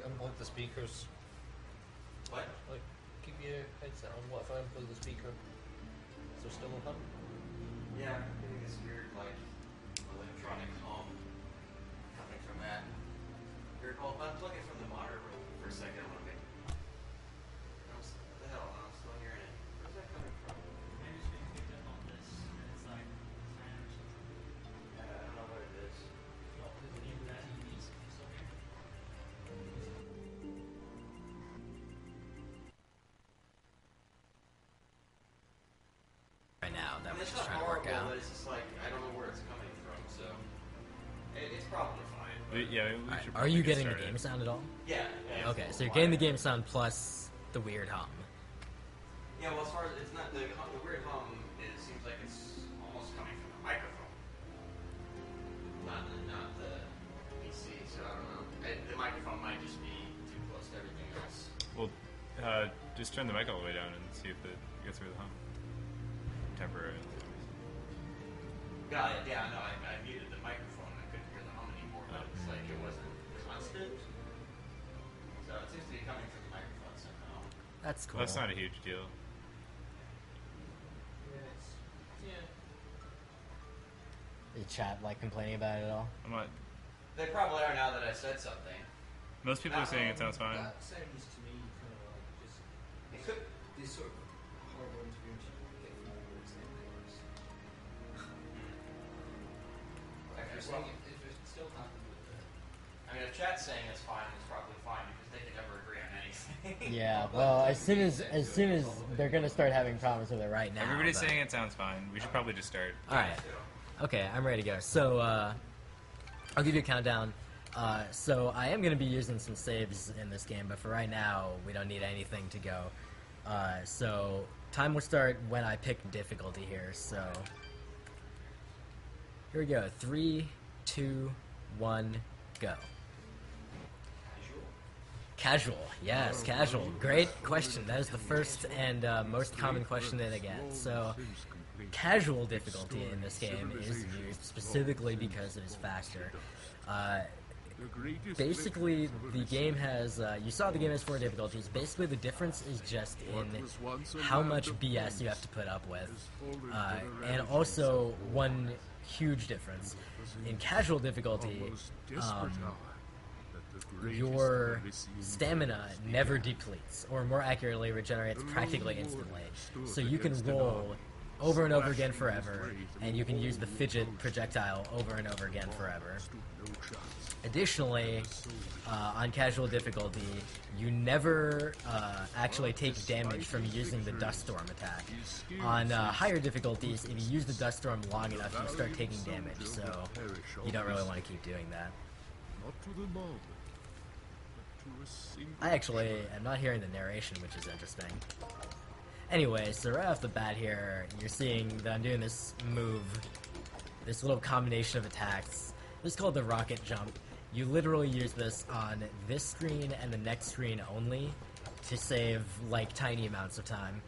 unplug the speakers? What? Like, keep your headset on. What if I unplug the speaker? Is there still a hum? Yeah, I'm getting this weird, like, electronic hum coming from that. Here, well, unplug it from the monitor for a second. I want to make. What the hell? I'm still hearing it. Where's that coming from? Maybe it's being picked up on this, and it's like fan or something. I don't know what it is. Oh, is it even that? It's okay. Right now, that I mean, we're it's just not trying to work horrible, out. but it's just like I don't know where it's coming from, so it's probably fine. Yeah, we Alright, should are probably you get getting the started. game sound at all? Yeah. Okay, so you're getting the game sound plus the weird hum. Yeah, well, as far as it's not the weird hum, it seems like it's almost coming from the microphone, not the PC. So I don't know. The microphone might just be too close to everything else. Well, just turn the mic all the way down and see if it gets rid of the hum. Temporarily. Yeah, no, I muted the microphone and I couldn't hear the hum anymore, but it's like it wasn't constant. So it seems to be coming from the microphone somehow. That's cool. Well, that's not a huge deal. Is chat like complaining about it at all? I'm not. They probably are now that I said something. Most people are saying it sounds fine. That sounds to me kind of like just It could. this sort of horrible interview get from all the same colours. If you're saying if you're still happy with it. I mean, if chat's saying it's fine, it's probably fine because they can never agree on anything. Yeah, well, as soon as they're gonna start having problems with it right now. Everybody's but- saying it sounds fine. We should probably just start. Alright. Okay, I'm ready to go. So, I'll give you a countdown. So I am going to be using some saves in this game, but for right now, we don't need anything to go. So time will start when I pick difficulty here. So here we go. 3, 2, 1, go. Casual. Yes, casual. Great question. That is the first and most common question that I get. So casual difficulty in this game is used specifically because it is faster. Basically, the game has, you saw the game has 4 difficulties. Basically, the difference is just in how much BS you have to put up with. And also, one huge difference. In casual difficulty, your stamina never depletes, or more accurately, regenerates practically instantly. So you can roll over and over again forever, and you can use the fidget projectile over and over again forever. Additionally, on casual difficulty, you never actually take damage from using the dust storm attack. On higher difficulties, if you use the dust storm long enough, you start taking damage, so you don't really want to keep doing that. I actually am not hearing the narration, which is interesting. Anyway, so right off the bat here, you're seeing that I'm doing this move, this little combination of attacks. This is called the rocket jump. You literally use this on this screen and the next screen only to save, like, tiny amounts of time.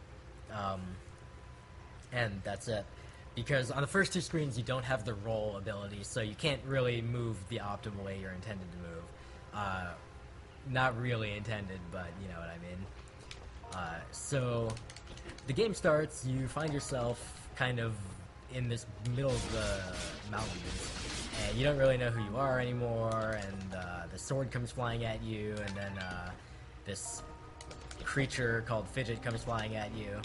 And that's it. Because on the first 2 screens, you don't have the roll ability, so you can't really move the optimal way you're intended to move. Not really intended, but you know what I mean. So the game starts, you find yourself kind of in this middle of the mountains, and you don't really know who you are anymore, and the sword comes flying at you, and then this creature called Fidget comes flying at you.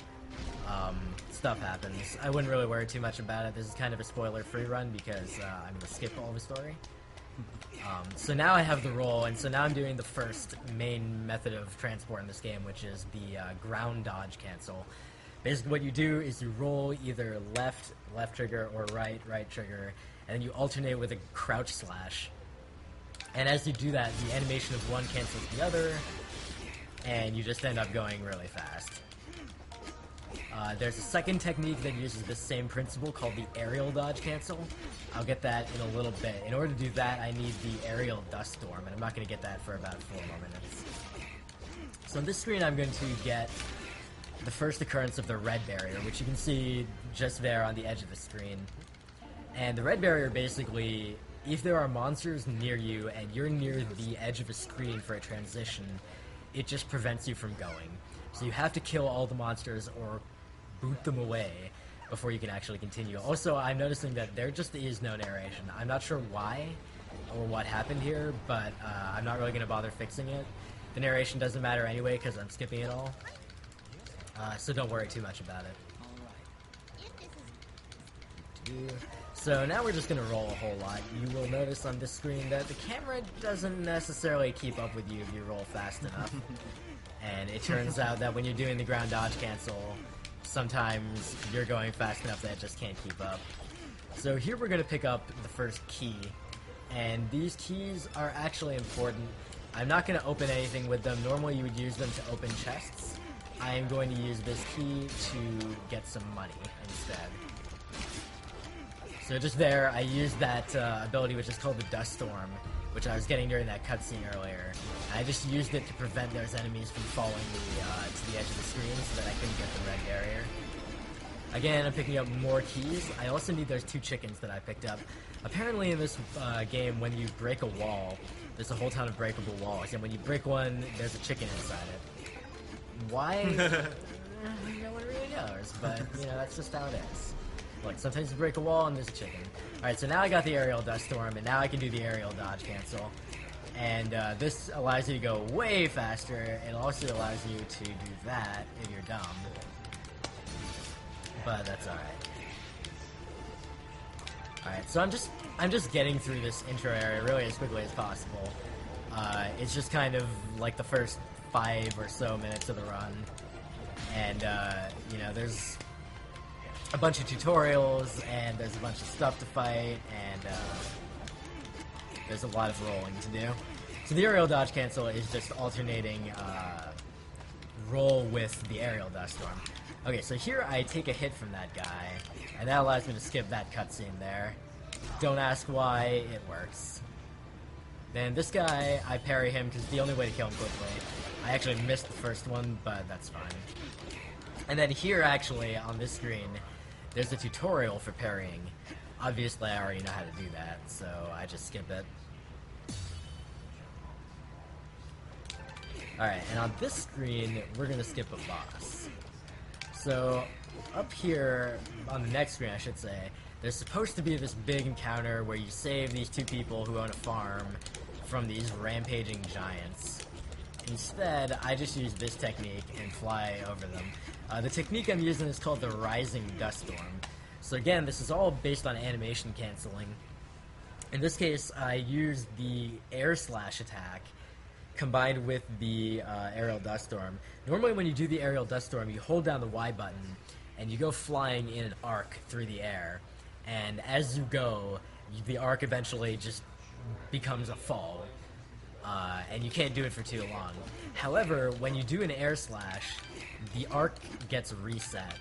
Stuff happens. I wouldn't really worry too much about it. This is kind of a spoiler-free run because I'm going to skip all the story. So now I have the roll, and so now I'm doing the first main method of transport in this game, which is the ground dodge cancel. Basically what you do is you roll either left trigger, or right trigger, and then you alternate with a crouch slash. And as you do that, the animation of one cancels the other, and you just end up going really fast. There's a second technique that uses the same principle called the aerial dodge cancel. I'll get that in a little bit. In order to do that, I need the aerial dust storm, and I'm not going to get that for about 4 more minutes. So on this screen, I'm going to get the first occurrence of the red barrier, which you can see just there on the edge of the screen. And the red barrier basically if there are monsters near you and you're near the edge of a screen for a transition, it just prevents you from going. So you have to kill all the monsters or boot them away before you can actually continue. Also, I'm noticing that there just is no narration. I'm not sure why or what happened here, but I'm not really going to bother fixing it. The narration doesn't matter anyway because I'm skipping it all. So don't worry too much about it. So now we're just going to roll a whole lot. You will notice on this screen that the camera doesn't necessarily keep up with you if you roll fast enough. And it turns out that when you're doing the ground dodge cancel, sometimes you're going fast enough that it just can't keep up. So here we're going to pick up the first key. And these keys are actually important. I'm not going to open anything with them. Normally you would use them to open chests. I am going to use this key to get some money instead. So just there, I used that ability which is called the Dust Storm, which I was getting during that cutscene earlier. I just used it to prevent those enemies from following me to the edge of the screen so that I couldn't get the red barrier. Again, I'm picking up more keys. I also need those 2 chickens that I picked up. Apparently in this game, when you break a wall, there's a whole ton of breakable walls, and when you break one, there's a chicken inside it. Why? No one really knows, but, you know, that's just how it is. Look, sometimes you break a wall and there's a chicken. Alright, so now I got the aerial dust storm, and now I can do the aerial dodge cancel. And this allows you to go way faster. It also allows you to do that if you're dumb. But that's alright. Alright, so I'm just getting through this intro area really as quickly as possible. It's just kind of like the first 5 or so minutes of the run. And, you know, there's a bunch of tutorials, and there's a bunch of stuff to fight, and there's a lot of rolling to do. So the aerial dodge cancel is just alternating roll with the aerial dust storm. Okay, so here I take a hit from that guy, and that allows me to skip that cutscene there. Don't ask why, it works. Then this guy, I parry him because it's the only way to kill him quickly. I actually missed the first one, but that's fine. And then here, actually, on this screen, there's a tutorial for parrying. Obviously, I already know how to do that, so I just skip it. Alright, and on this screen, we're going to skip a boss. So, up here, on the next screen, I should say, there's supposed to be this big encounter where you save these 2 people who own a farm from these rampaging giants. Instead, I just use this technique and fly over them. The technique I'm using is called the Rising Dust Storm. So again, this is all based on animation canceling. In this case, I use the air slash attack combined with the aerial dust storm. Normally when you do the aerial dust storm, you hold down the Y button and you go flying in an arc through the air. And as you go, the arc eventually just becomes a fall. And you can't do it for too long. However, when you do an air slash, the arc gets reset,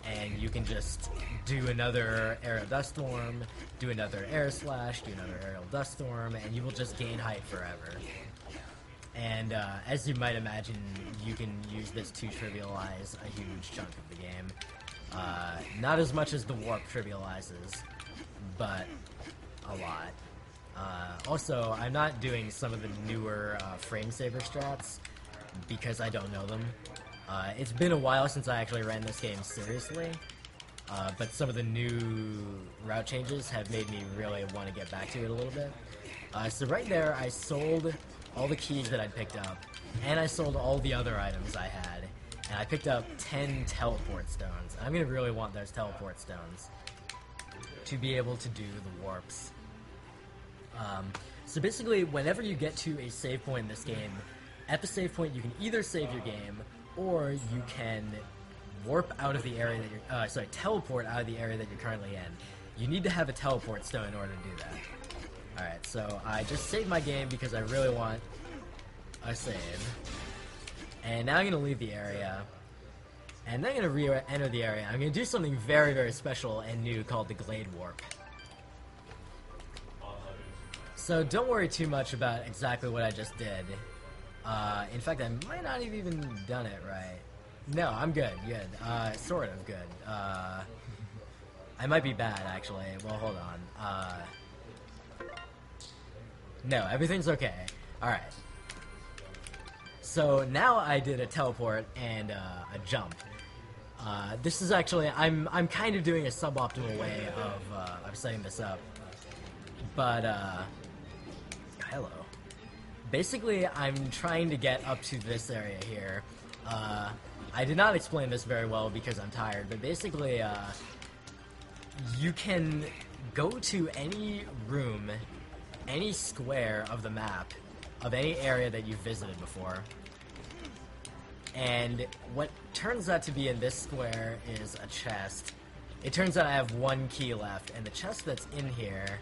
and you can just do another aerial dust storm, do another air slash, do another aerial dust storm, and you will just gain height forever. And as you might imagine, you can use this to trivialize a huge chunk of the game. Not as much as the warp trivializes, but a lot. Also, I'm not doing some of the newer frame saver strats because I don't know them. It's been a while since I actually ran this game seriously, but some of the new route changes have made me really want to get back to it a little bit. So right there, I sold all the keys that I'd picked up, and I sold all the other items I had, and I picked up 10 teleport stones. I'm going to really want those teleport stones to be able to do the warps. So basically, whenever you get to a save point in this game, at the save point you can either save your game, or you can warp out of the area that you're, teleport out of the area that you're currently in. You need to have a teleport stone in order to do that. Alright, so I just saved my game because I really want a save. And now I'm going to leave the area. And then I'm going to re-enter the area. I'm going to do something very, very special and new called the Glade Warp. So don't worry too much about exactly what I just did. In fact, I might not have even done it right. No, I'm good. Sort of good. I might be bad, actually. Well, hold on. No, everything's okay. Alright. So now I did a teleport and a jump. This is actually, I'm kind of doing a suboptimal way of setting this up. But, hello. Basically, I'm trying to get up to this area here. I did not explain this very well because I'm tired, but basically, you can go to any room, any square of the map, of any area that you've visited before. And what turns out to be in this square is a chest. It turns out I have one key left, and the chest that's in here...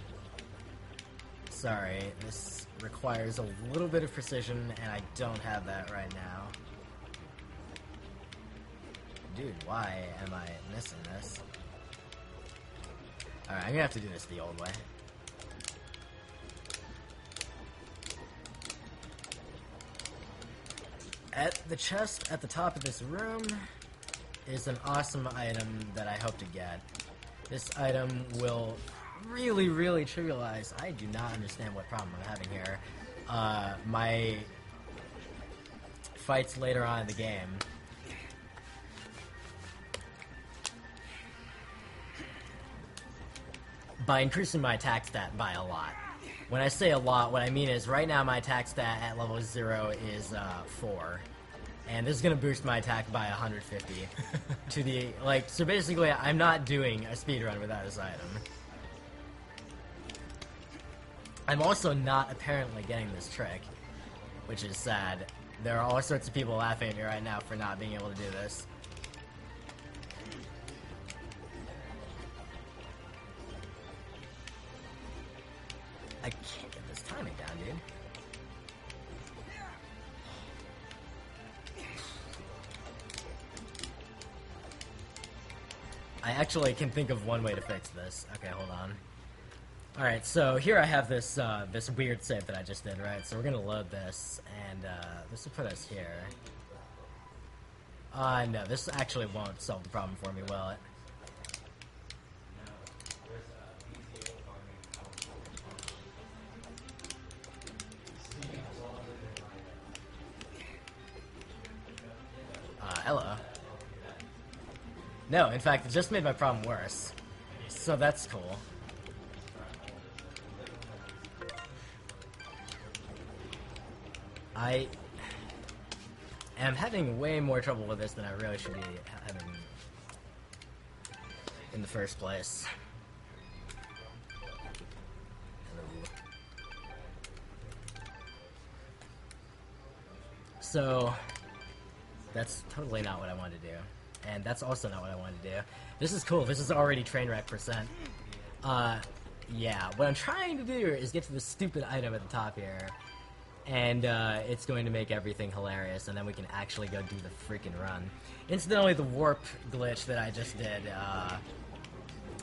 Sorry, this requires a little bit of precision, and I don't have that right now. Dude, why am I missing this? Alright, I'm gonna have to do this the old way. At the chest at the top of this room is an awesome item that I hope to get. This item will really, really trivialize. I do not understand what problem I'm having here. My fights later on in the game. By increasing my attack stat by a lot. When I say a lot, what I mean is right now my attack stat at level 0 is 4. And this is going to boost my attack by 150 to the, like, so basically I'm not doing a speedrun without this item. I'm also not apparently getting this trick, which is sad. There are all sorts of people laughing at me right now for not being able to do this. I can't get this timing down, dude. I actually can think of one way to fix this. Okay, hold on. Alright, so here I have this this weird save that I just did, right? So we're gonna load this, and this will put us here. No, this actually won't solve the problem for me, will it? Hello. No, in fact, it just made my problem worse. So that's cool. I am having way more trouble with this than I really should be having in the first place. So, that's totally not what I wanted to do. And that's also not what I wanted to do. This is cool. This is already train wreck %. Yeah. What I'm trying to do is get to the stupid item at the top here. And, it's going to make everything hilarious, and then we can actually go do the freaking run. Incidentally, the warp glitch that I just did,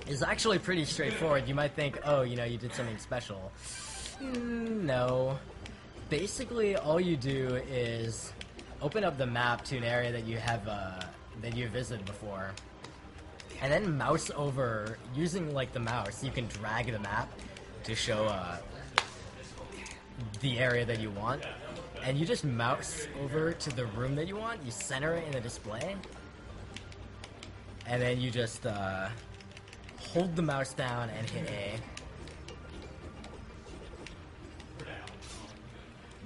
is actually pretty straightforward. You might think, oh, you know, you did something special. No. Basically, all you do is open up the map to an area that you have, that you've visited before. And then mouse over, using, like, the mouse, you can drag the map to show, the area that you want, and you just mouse over to the room that you want, you center it in the display, and then you just hold the mouse down and hit A.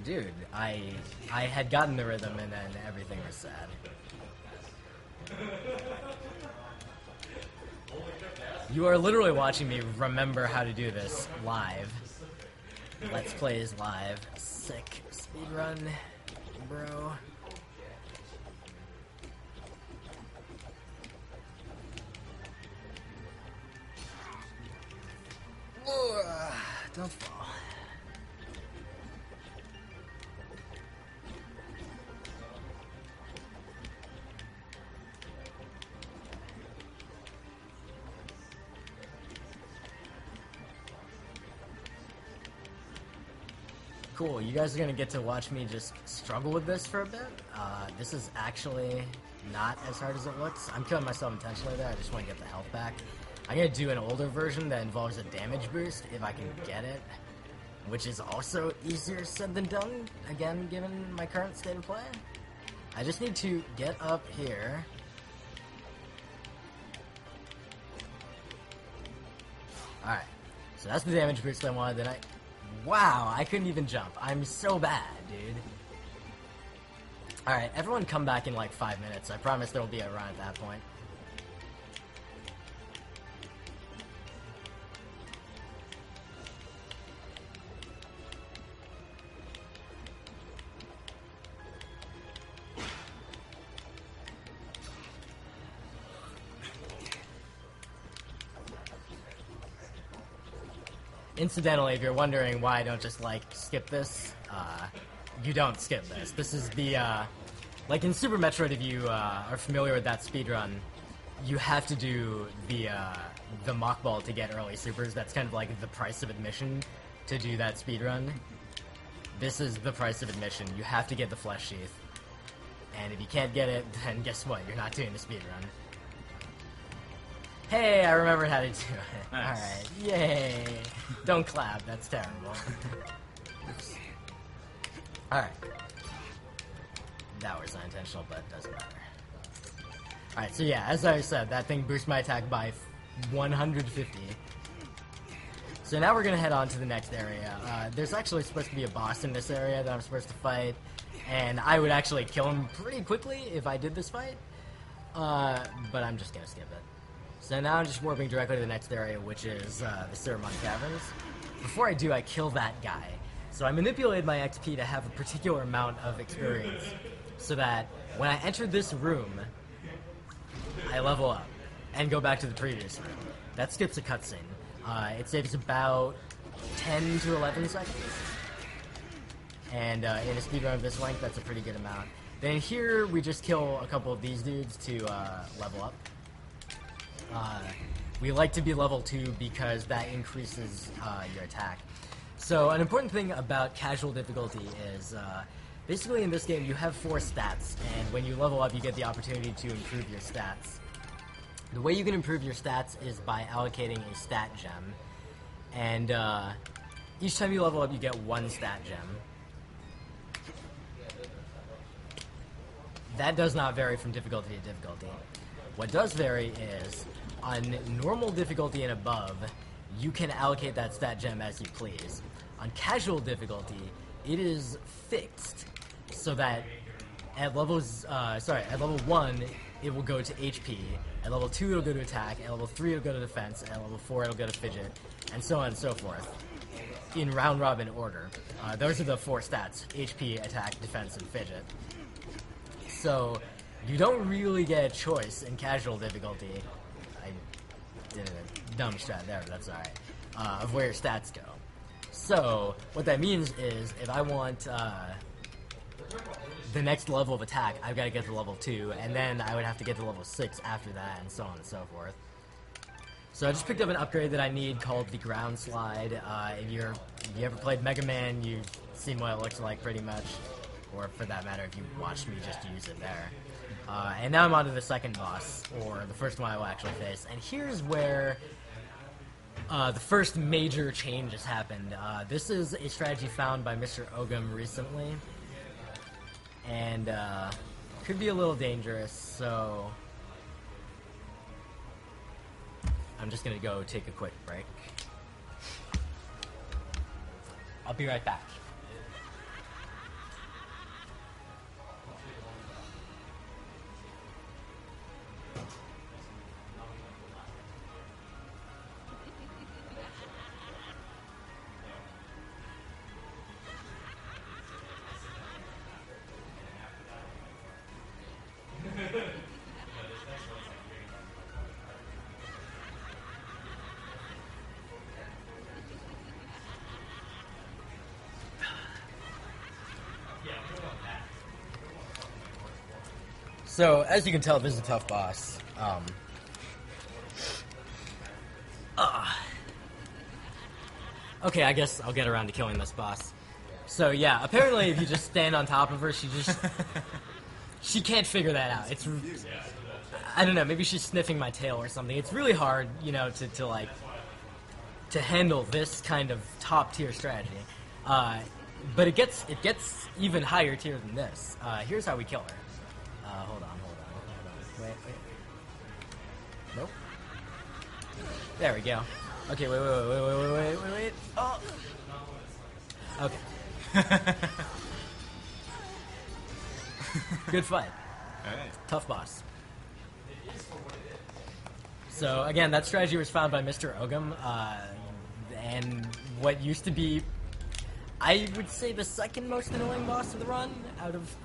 Dude, I had gotten the rhythm and then everything was sad. You are literally watching me remember how to do this live. Let's Play is live. Sick speedrun, bro. Don't fall. Cool, you guys are gonna get to watch me just struggle with this for a bit. This is actually not as hard as it looks. I'm killing myself intentionally there, I just want to get the health back. I'm gonna do an older version that involves a damage boost, if I can get it. which is also easier said than done, again, given my current state of play. I just need to get up here. Alright, so that's the damage boost I wanted. Wow, I couldn't even jump. I'm so bad, dude. Alright, everyone come back in like 5 minutes. I promise there will be a run at that point. Incidentally, if you're wondering why I don't just, like, skip this, you don't skip this. This is the, like in Super Metroid, if you are familiar with that speedrun, you have to do the mock ball to get early supers. That's kind of like the price of admission to do that speedrun. This is the price of admission. You have to get the flesh sheath. And if you can't get it, then guess what? You're not doing the speedrun. Hey, I remembered how to do it. Nice. Alright, yay. Don't clap, that's terrible. Alright. That was not intentional, but it doesn't matter. Alright, so yeah, as I said, that thing boosts my attack by 150. So now we're gonna head on to the next area. There's actually supposed to be a boss in this area that I'm supposed to fight, and I would actually kill him pretty quickly if I did this fight. But I'm just gonna skip it. So now I'm just warping directly to the next area, which is the Ceramon Caverns. Before I do, I kill that guy. So I manipulated my XP to have a particular amount of experience, so that when I enter this room, I level up and go back to the previous room. That skips a cutscene. It saves about 10 to 11 seconds. And in a speedrun of this length, that's a pretty good amount. Then here, we just kill a couple of these dudes to level up. We like to be level 2 because that increases your attack. So an important thing about casual difficulty is basically in this game you have 4 stats, and when you level up you get the opportunity to improve your stats. The way you can improve your stats is by allocating a stat gem, and each time you level up you get 1 stat gem. That does not vary from difficulty to difficulty. What does vary is, on normal difficulty and above, you can allocate that stat gem as you please. On casual difficulty, it is fixed, so that at level 1, it will go to HP, at level 2 it'll go to attack, at level 3 it'll go to defense, at level 4 it'll go to fidget, and so on and so forth, in round-robin order. Those are the 4 stats: HP, attack, defense, and fidget. So, you don't really get a choice in casual difficulty. I did a dumb strat there, but that's alright. Of where your stats go. So, what that means is, if I want the next level of attack, I've got to get to level 2, and then I would have to get to level 6 after that, and so on and so forth. So I just picked up an upgrade that I need called the Ground Slide. If you ever played Mega Man, you've seen what it looks like pretty much. Or for that matter, if you watched me just use it there. And now I'm on to the second boss, or the first one I will actually face. And here's where the first major change has happened. This is a strategy found by Mr. Ogum recently. And could be a little dangerous, so I'm just gonna go take a quick break. I'll be right back. So, as you can tell, this is a tough boss. Okay, I guess I'll get around to killing this boss. So, yeah, apparently if you just stand on top of her, she can't figure that out. It's, I don't know, maybe she's sniffing my tail or something. It's really hard, you know, to like, to handle this kind of top tier strategy. But it gets even higher tier than this. Here's how we kill her. Hold on. Wait. Nope. There we go. Okay, wait. Oh. Okay. Good fight. Alright. Tough boss. So again, that strategy was found by Mr. Ogum, and what used to be, I would say, the second most annoying boss of the run out of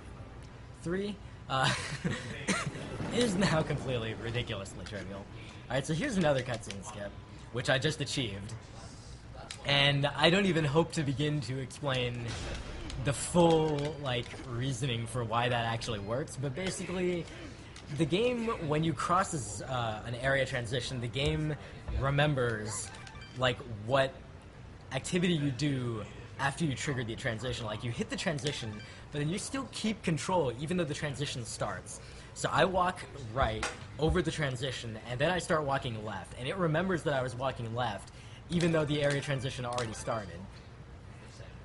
3, is now completely ridiculously trivial. Alright, so here's another cutscene skip, which I just achieved. And I don't even hope to begin to explain the full, reasoning for why that actually works, but basically, the game, when you cross an area transition, the game remembers, what activity you do after you trigger the transition. Like, you hit the transition, but then you still keep control even though the transition starts. So I walk right over the transition, and then I start walking left, and it remembers that I was walking left, even though the area transition already started.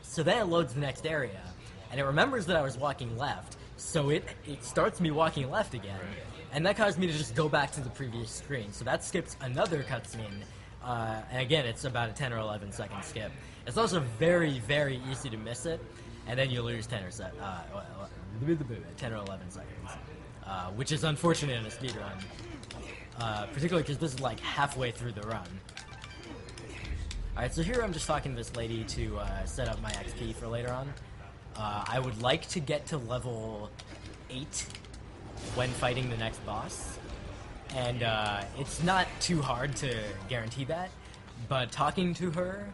So then it loads the next area, and it remembers that I was walking left, so it starts me walking left again, and that caused me to just go back to the previous screen. So that skips another cutscene, and again, it's about a 10 or 11 second skip. It's also very, very easy to miss it, and then you lose 10 or 11 seconds, which is unfortunate in a speedrun, particularly because this is halfway through the run. Alright, so here I'm just talking to this lady to set up my XP for later on. I would like to get to level 8 when fighting the next boss, and it's not too hard to guarantee that, but talking to her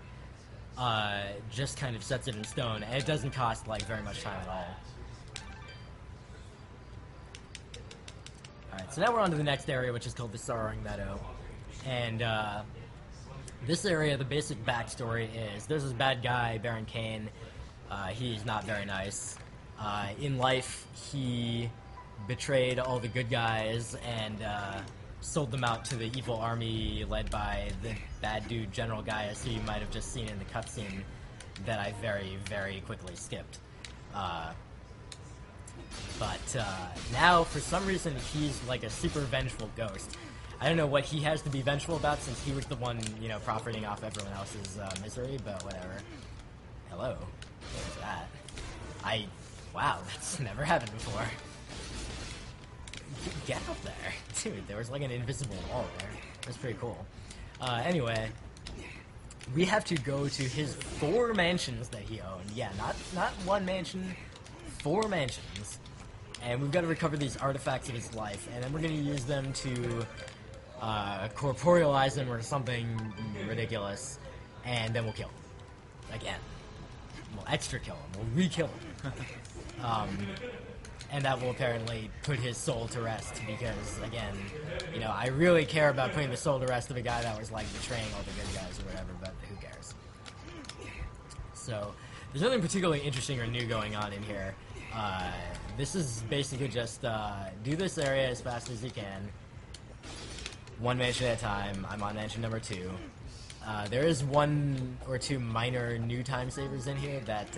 just kind of sets it in stone, and it doesn't cost very much time at all. Alright, so now we're on to the next area, which is called the Sorrowing Meadow, and this area, the basic backstory is there's this bad guy, Baron Kane. He's not very nice. In life, he betrayed all the good guys and sold them out to the evil army led by the bad dude General Gaius, who you might have just seen in the cutscene that I very, very quickly skipped. But now, for some reason, he's like a super vengeful ghost. I don't know what he has to be vengeful about, since he was the one, profiting off everyone else's misery, but whatever. Hello. What was that? Wow, that's never happened before. Get up there. Dude, there was an invisible wall there. That's pretty cool. Anyway, we have to go to his 4 mansions that he owned. Yeah, not one mansion, 4 mansions. And we've got to recover these artifacts of his life, and then we're going to use them to corporealize him or something ridiculous, and then we'll kill him. Again. We'll extra kill him. We'll re-kill him. And that will apparently put his soul to rest, because, again, I really care about putting the soul to rest of a guy that was, betraying all the good guys or whatever, but who cares? So, there's nothing particularly interesting or new going on in here. This is basically just, do this area as fast as you can. 1 mansion at a time. I'm on mansion number 2. There is 1 or 2 minor new time savers in here that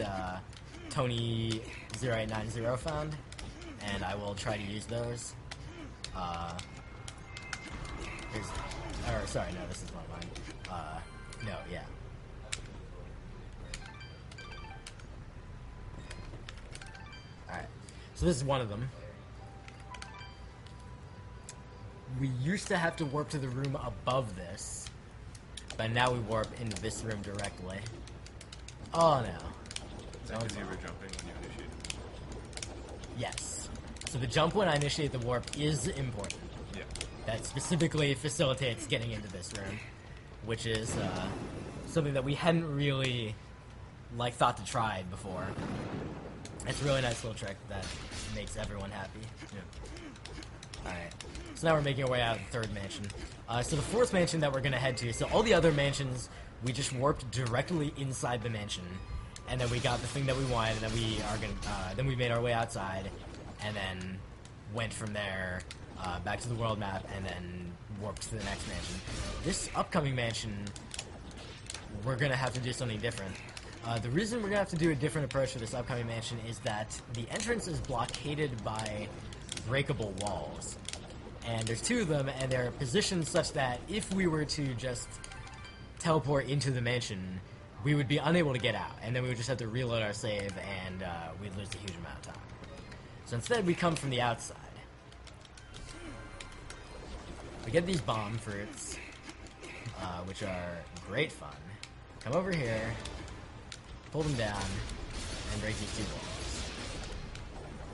Tony0890 found, and I will try to use those. Sorry, no, this is one of mine. No, yeah. Alright, so this is one of them. We used to have to warp to the room above this, but now we warp into this room directly. Oh no. Is that because you were jumping when you initiated? Yes. So the jump when I initiate the warp is important. Yeah. That specifically facilitates getting into this room, which is something that we hadn't really thought to try before. It's a really nice little trick that makes everyone happy. Yeah. Alright. So now we're making our way out of the 3rd mansion. So the 4th mansion that we're going to head to, so all the other mansions, we just warped directly inside the mansion. And then we got the thing that we wanted, and then we made our way outside, and then went from there back to the world map, and then warped to the next mansion. This upcoming mansion we're gonna have to do something different. The reason we're gonna have to do a different approach for this upcoming mansion is that the entrance is blockaded by breakable walls. And there's 2 of them, and they're positioned such that if we were to just teleport into the mansion, we would be unable to get out, and then we would just have to reload our save, and we'd lose a huge amount of time. So instead, we come from the outside. We get these bomb fruits, which are great fun. Come over here, pull them down, and break these 2 walls.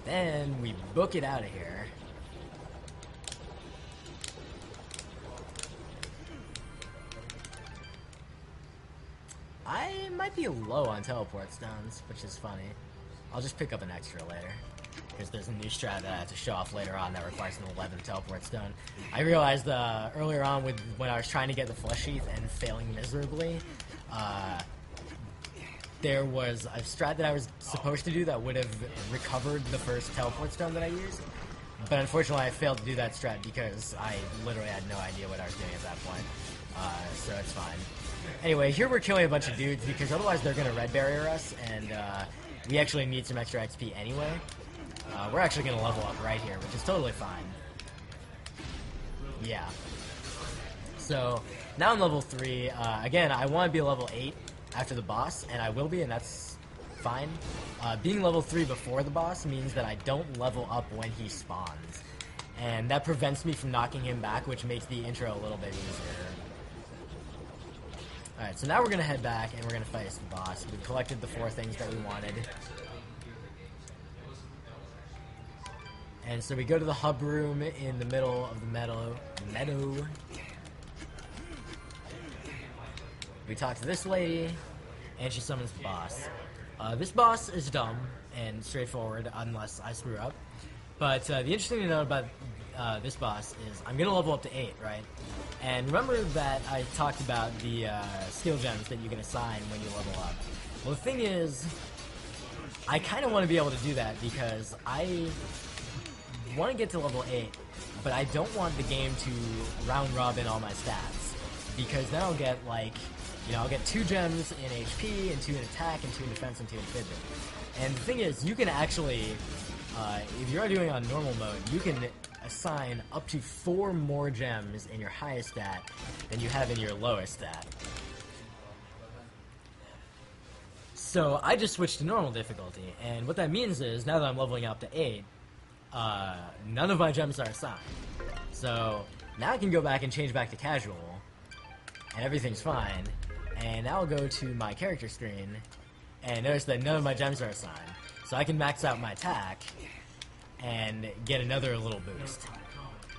Then we book it out of here. I might be low on teleport stones, which is funny. I'll just pick up an extra later, because there's a new strat that I have to show off later on that requires an 11th teleport stone. I realized earlier on when I was trying to get the flesh sheath and failing miserably, there was a strat that I was supposed to do that would have recovered the first teleport stone that I used. But unfortunately I failed to do that strat because I literally had no idea what I was doing at that point. So it's fine. Anyway, here we're killing a bunch of dudes because otherwise they're going to red barrier us, and we actually need some extra XP anyway. We're actually going to level up right here, which is totally fine. Yeah. So, now I'm level 3. Again, I want to be level 8 after the boss, and I will be, and that's fine. Being level 3 before the boss means that I don't level up when he spawns. And that prevents me from knocking him back, which makes the intro a little bit easier. Alright, so now we're going to head back, and we're going to fight the boss. We've collected the 4 things that we wanted. And so we go to the hub room in the middle of the meadow. We talk to this lady, and she summons the boss. This boss is dumb and straightforward, unless I screw up. But the interesting thing to know about this boss is I'm going to level up to 8, right? And remember that I talked about the skill gems that you can assign when you level up. Well, the thing is, I kind of want to be able to do that because I want to get to level 8, but I don't want the game to round robin all my stats, because then I'll get, like, you know, I'll get 2 gems in HP, and 2 in attack, and 2 in defense, and 2 in fidget. And the thing is, you can actually, if you're doing it on normal mode, you can assign up to 4 more gems in your highest stat than you have in your lowest stat. So I just switched to normal difficulty, and what that means is, now that I'm leveling up to 8, none of my gems are assigned. So now I can go back and change back to casual, and everything's fine. And now I'll go to my character screen, and notice that none of my gems are assigned. So I can max out my attack, and get another little boost.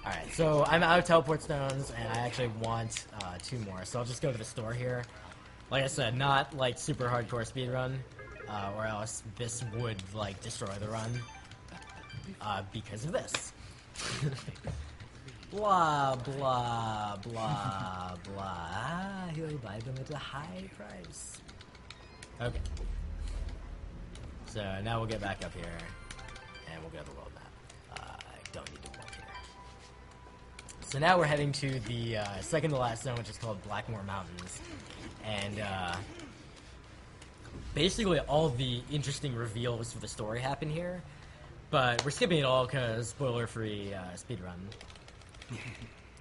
Alright, so I'm out of teleport stones, and I actually want 2 more. So I'll just go to the store here. Like I said, not like super hardcore speedrun, or else this would like destroy the run. Because of this. Blah, blah, blah, blah. He'll buy them at a high price. Okay. So now we'll get back up here, and we'll go to the world map. I don't need to walk here. So now we're heading to the second to last zone, which is called Blackmore Mountains. And basically all the interesting reveals for the story happen here. But we're skipping it all because spoiler-free speedrun.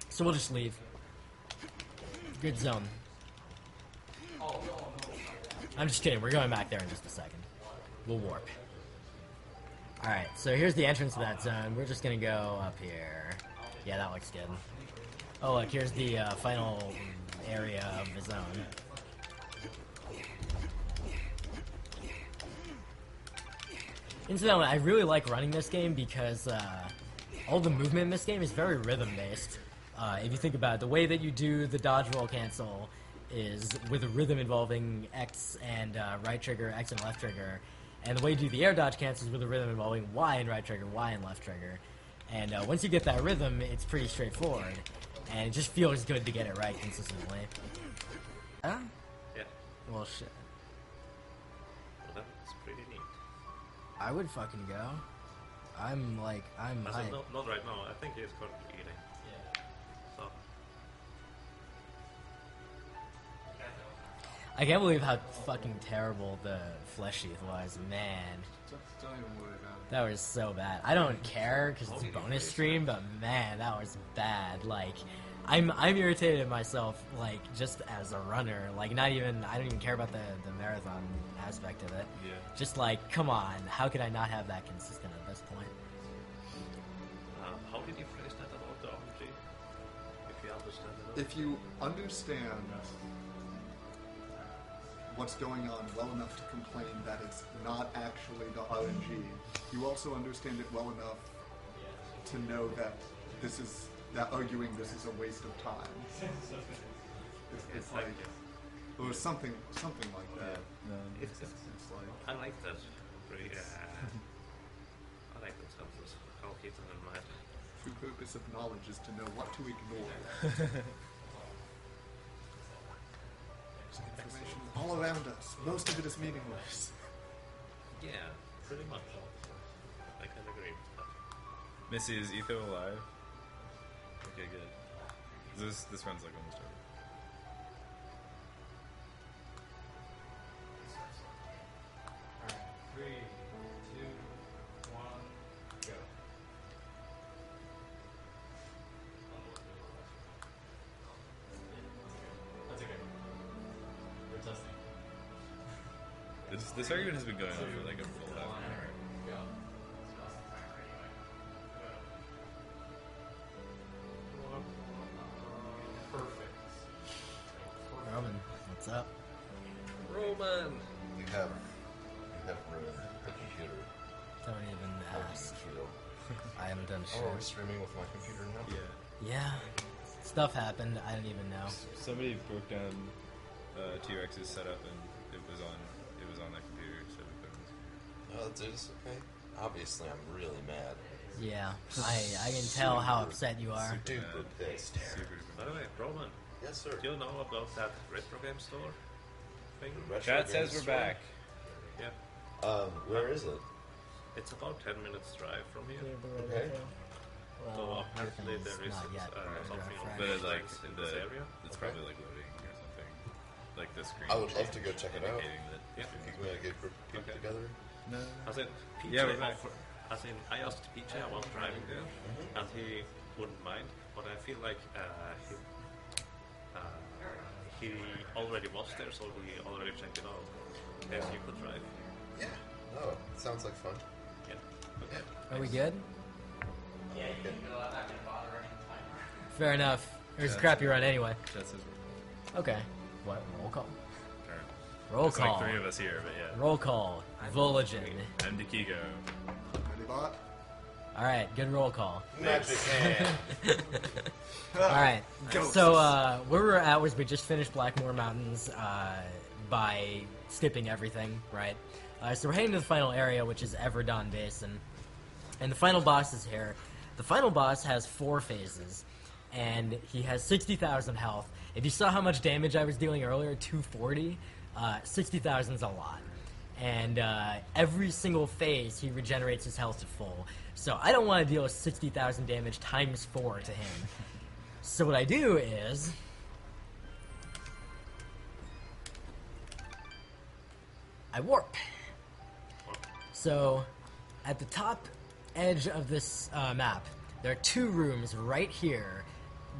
So we'll just leave. Good zone. I'm just kidding, we're going back there in just a second. We'll warp. Alright, so here's the entrance to that zone. We're just gonna go up here. Yeah, that looks good. Oh look, here's the final area of the zone. Incidentally, I really like running this game because all the movement in this game is very rhythm-based. If you think about it, the way that you do the dodge roll cancel is with a rhythm involving X and right trigger, X and left trigger. And the way you do the air dodge cancel is with a rhythm involving Y and right trigger, Y and left trigger. And once you get that rhythm, it's pretty straightforward. And it just feels good to get it right consistently. Huh? Yeah. Well, shit. Well, that's pretty neat. I would fucking go. I'm hyped. Not right now. I think he's currently eating. Yeah. So. I can't believe how fucking terrible the flesh sheath was, man. Don't even worry about it. That was so bad. I don't care because it's a bonus stream, but man, that was bad. Like, I'm irritated at myself, like, just as a runner. Like, I don't even care about the marathon aspect of it. Yeah. Just like, come on, how could I not have that consistent at this point? How did you phrase that about the RNG? If you understand it. If you understand what's going on well enough to complain that it's not actually the RNG, you also understand it well enough to know that arguing this is a waste of time. It's like, or something like that. It's like, I like that. Really, I like that sentence. I'll keep that in mind. true purpose of knowledge is to know what to ignore. Information is all around us. Most of it is meaningless. Yeah, pretty much. I can agree with that. Missy, is Etho alive? Okay, good. This run's like almost over. Alright, 3, 2, 1, go. That's okay. We're testing. This argument has been going on for like a full half an hour. Go. Perfect. Roman, what's up? Roman! You have ruined the computer. Don't even ask. True. I haven't done Oh, are we shit. streaming with my computer now? Yeah. Yeah, stuff happened. I don't even know. Somebody broke down T-Rex's setup and it was on that computer, so we put it on this computer. No, it's okay. Obviously, I'm really mad. Yeah, I can tell how upset you are. Super pissed. Super. By the way, Roman, Yes, sir. do you know about that retro game store thing? Retro Chat says Games we're Store? back. Yeah. Where is it? It's about 10 minutes drive from here. Okay. So apparently there is not yet. something on But it's like in this area. it's probably like loading or something. Like the screen. I would love to go check it out. indicating that Yeah. If you can get a group of people Okay. together. No. As in, PJ Yeah, we're back. as in, I asked PJ about driving there, and he wouldn't mind. But I feel like he already was there, so he already checked it out. If you could drive, Yeah. No, it sounds like fun. yeah. Okay. Are we good? Yeah, you can go. I'm not gonna bother running the timer. Fair enough. It was a Yeah. crappy run anyway. Chat says we're Okay. What? Roll call. Alright. Roll There's call. like 3 of us here, but yeah. Roll call. Voligen. I'm Dekigo. Ready, bot? Alright, good roll call. Magic hand. Alright. So, where we're at was we just finished Blackmore Mountains by skipping everything, right? So we're heading to the final area, which is Everdon Basin. And the final boss is here. The final boss has 4 phases, and he has 60,000 health. If you saw how much damage I was dealing earlier, 240, 60,000 is a lot. And every single phase, he regenerates his health to full. So I don't want to deal with 60,000 damage times 4 to him. So what I do is... I warp. So, at the top edge of this map, there are 2 rooms right here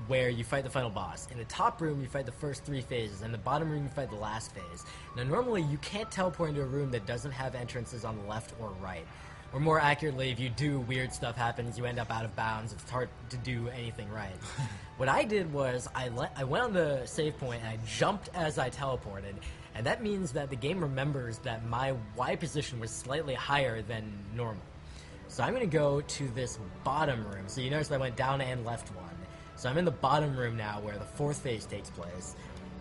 where you fight the final boss. In the top room, you fight the first 3 phases. In the bottom room, you fight the last phase. Now, normally, you can't teleport into a room that doesn't have entrances on the left or right. Or more accurately, if you do, weird stuff happens, you end up out of bounds, it's hard to do anything right. What I did was, I went on the save point and I jumped as I teleported, and that means that the game remembers that my Y position was slightly higher than normal. So I'm going to go to this bottom room. So you notice I went down and left one. So I'm in the bottom room now where the 4th phase takes place,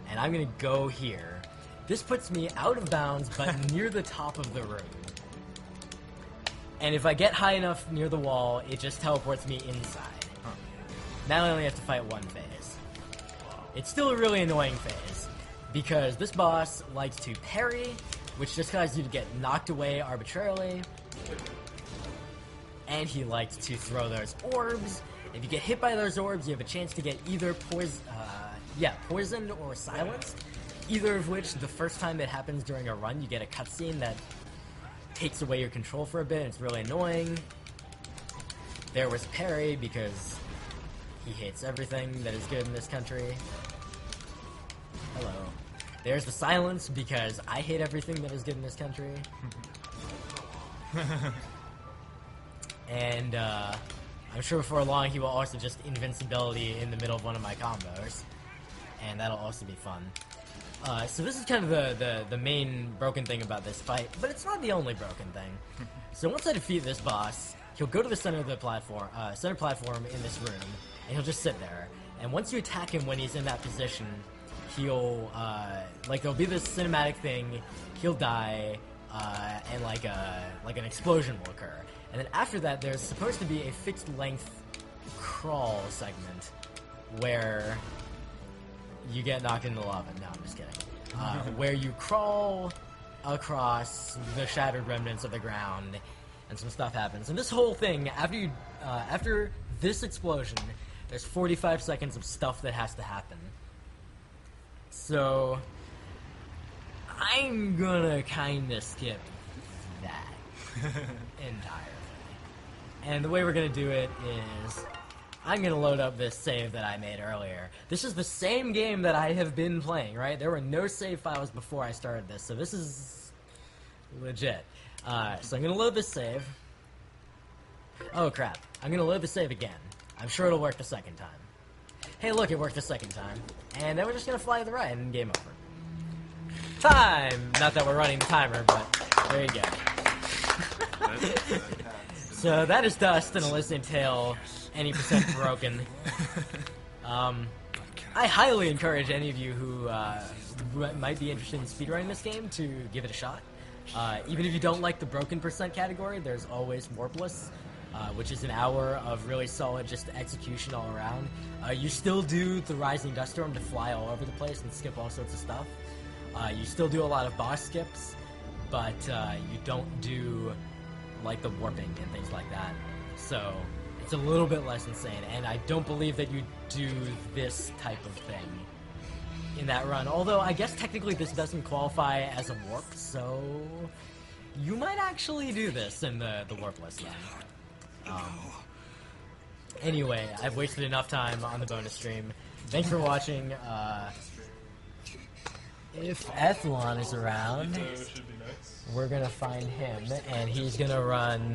and I'm going to go here. This puts me out of bounds, but near the top of the room. And if I get high enough near the wall, it just teleports me inside. Now I only have to fight 1 phase. It's still a really annoying phase, because this boss likes to parry, which just causes you to get knocked away arbitrarily. And he likes to throw those orbs. If you get hit by those orbs, you have a chance to get either poisoned or silenced. Either of which, the first time it happens during a run, you get a cutscene that takes away your control for a bit, and it's really annoying. There was Perry, because he hates everything that is good in this country. Hello. There's the silence, because I hate everything that is good in this country. And, I'm sure before long he will also just invincibility in the middle of one of my combos. And that'll also be fun. So this is kind of the main broken thing about this fight, but it's not the only broken thing. So once I defeat this boss, he'll go to the center of the platform, center platform in this room, and he'll just sit there. And once you attack him when he's in that position, he'll, like, there'll be this cinematic thing, he'll die, and like an explosion will occur. And then after that, there's supposed to be a fixed length crawl segment where you get knocked into lava. No, I'm just kidding. Where you crawl across the shattered remnants of the ground, and some stuff happens. And this whole thing, after this explosion, there's 45 seconds of stuff that has to happen. So I'm gonna kinda skip that entirely. And the way we're gonna do it is I'm gonna load up this save that I made earlier. This is the same game that I have been playing, right? There were no save files before I started this, so this is legit. So I'm gonna load this save. Oh crap, I'm gonna load the save again. I'm sure it'll work the second time. Hey look, it worked the second time. And then we're just gonna fly to the right and game over. Time! Not that we're running the timer, but there you go. So that is Dust and a listening tale, any percent broken. I highly encourage any of you who might be interested in speedrunning this game to give it a shot. Even if you don't like the broken percent category, there's always Warpless, which is an hour of really solid just execution all around. You still do the Rising Dust Storm to fly all over the place and skip all sorts of stuff. You still do a lot of boss skips, but you don't do like the warping and things like that. So it's a little bit less insane, and I don't believe that you do this type of thing in that run. Although I guess technically this doesn't qualify as a warp, so you might actually do this in the warpless run. Anyway, I've wasted enough time on the bonus stream. Thanks for watching. If Ethlon is around, we're gonna find him, and he's gonna run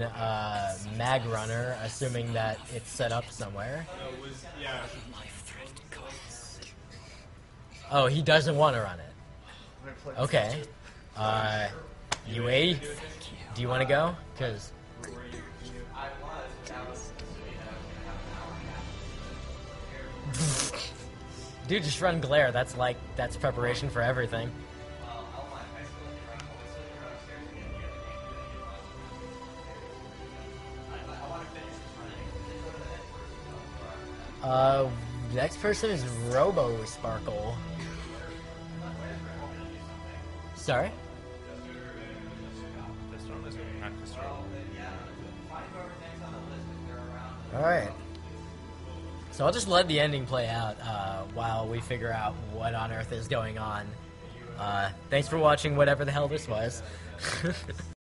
Mag Runner, assuming that it's set up somewhere. Oh, he doesn't want to run it. Okay. UA, do you want to go? Because dude, just run Glare. That's preparation for everything. The next person is Robo Sparkle. Sorry? Alright. So I'll just let the ending play out while we figure out what on earth is going on. Thanks for watching whatever the hell this was.